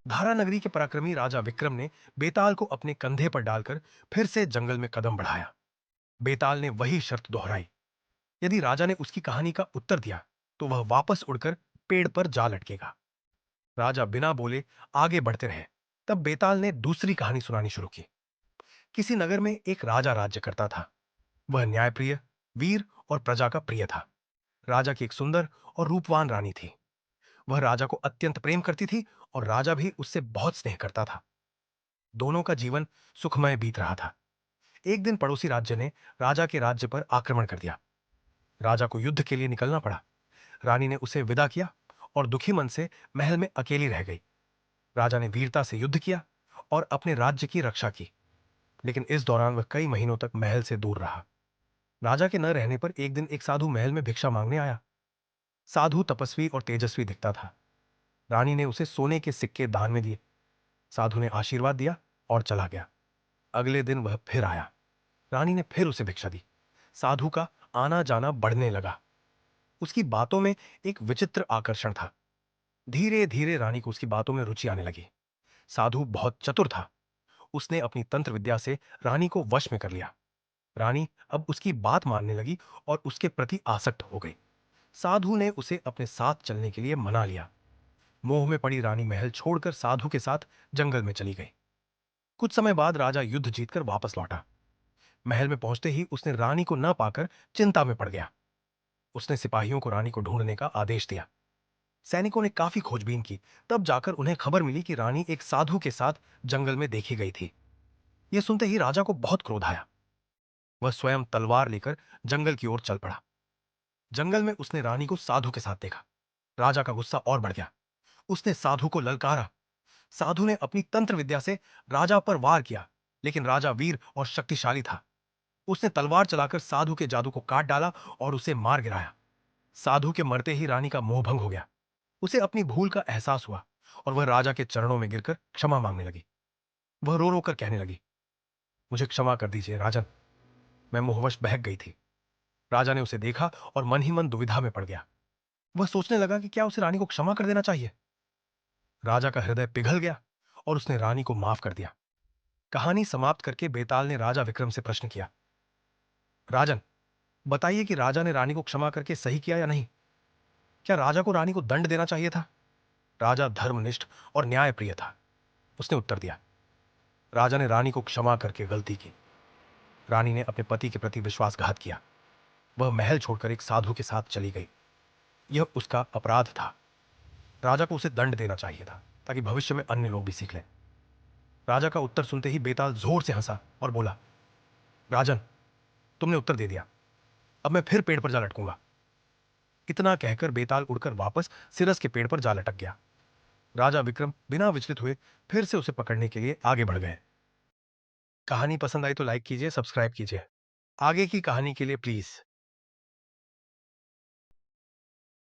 धारा नगरी के पराक्रमी राजा विक्रम ने बेताल को अपने कंधे पर डालकर फिर से जंगल में कदम बढ़ाया। बेताल ने वही शर्त दोहराई। यदि राजा ने उसकी कहानी का उत्तर दिया तो वह वापस उड़कर पेड़ पर जा लटकेगा। राजा बिना बोले आगे बढ़ते रहे। तब बेताल ने दूसरी कहानी सुनानी शुरू की। किसी नगर में एक राजा राज्य करता था। वह न्यायप्रिय, वीर और प्रजा का प्रिय था। राजा की एक सुंदर और रूपवान रानी थी। वह राजा को अत्यंत प्रेम करती थी और राजा भी उससे बहुत स्नेह करता था। दोनों का जीवन सुखमय बीत रहा था। एक दिन पड़ोसी राज्य ने राजा के राज्य पर आक्रमण कर दिया। राजा को युद्ध के लिए निकलना पड़ा। रानी ने उसे विदा किया और दुखी मन से महल में अकेली रह गई। राजा ने वीरता से युद्ध किया और अपने राज्य की रक्षा की, लेकिन इस दौरान वह कई महीनों तक महल से दूर रहा। राजा के न रहने पर एक दिन एक साधु महल में भिक्षा मांगने आया। साधु तपस्वी और तेजस्वी दिखता था। रानी ने उसे सोने के सिक्के दान में दिए। साधु ने आशीर्वाद दिया और चला गया। अगले दिन वह फिर आया। रानी ने फिर उसे भिक्षा दी। साधु का आना जाना बढ़ने लगा। उसकी बातों में एक विचित्र आकर्षण था। धीरे धीरे रानी को उसकी बातों में रुचि आने लगी। साधु बहुत चतुर था। उसने अपनी तंत्र विद्या से रानी को वश में कर लिया। रानी अब उसकी बात मानने लगी और उसके प्रति आसक्त हो गई। साधु ने उसे अपने साथ चलने के लिए मना लिया। मोह में पड़ी रानी महल छोड़कर साधु के साथ जंगल में चली गई। कुछ समय बाद राजा युद्ध जीतकर वापस लौटा। महल में पहुंचते ही उसने रानी को न पाकर चिंता में पड़ गया। उसने सिपाहियों को रानी को ढूंढने का आदेश दिया। सैनिकों ने काफी खोजबीन की। तब जाकर उन्हें खबर मिली कि रानी एक साधु के साथ जंगल में देखी गई थी। यह सुनते ही राजा को बहुत क्रोध आया। वह स्वयं तलवार लेकर जंगल की ओर चल पड़ा। जंगल में उसने रानी को साधु के साथ देखा। राजा का गुस्सा और बढ़ गया। उसने साधु को ललकारा। साधु ने अपनी तंत्र विद्या से राजा पर वार किया, लेकिन राजा वीर और शक्तिशाली था। उसने तलवार चलाकर साधु के जादू को काट डाला और उसे मार गिराया। साधु के मरते ही रानी का मोह भंग हो गया। उसे अपनी भूल का एहसास हुआ और वह राजा के चरणों में गिरकर क्षमा मांगने लगी। वह रो रो कर कहने लगी, मुझे क्षमा कर दीजिए राजन, मैं मोहवश बहक गई थी। राजा ने उसे देखा और मन ही मन दुविधा में पड़ गया। वह सोचने लगा कि क्या उसे रानी को क्षमा कर देना चाहिए। राजा का हृदय पिघल गया और उसने रानी को माफ कर दिया। कहानी समाप्त करके बेताल ने राजा विक्रम से प्रश्न किया, राजन, बताइए कि राजा ने रानी को क्षमा करके सही किया या नहीं? क्या राजा को रानी को दंड देना चाहिए था? राजा धर्मनिष्ठ और न्यायप्रिय था। उसने उत्तर दिया, राजा ने रानी को क्षमा करके गलती की। रानी ने अपने पति के प्रति विश्वासघात किया। वह महल छोड़कर एक साधु के साथ चली गई। यह उसका अपराध था। राजा को उसे दंड देना चाहिए था ताकि भविष्य में अन्य लोग भी सीख लें। राजा का उत्तर सुनते ही बेताल जोर से हंसा और बोला, राजन, तुमने उत्तर दे दिया। अब मैं फिर पेड़ पर जा लटकूंगा। इतना कहकर बेताल उड़कर वापस सिरस के पेड़ पर जा लटक गया। राजा विक्रम बिना विचलित हुए फिर से उसे पकड़ने के लिए आगे बढ़ गए। कहानी पसंद आई तो लाइक कीजिए, सब्सक्राइब कीजिए। आगे की कहानी के लिए प्लीज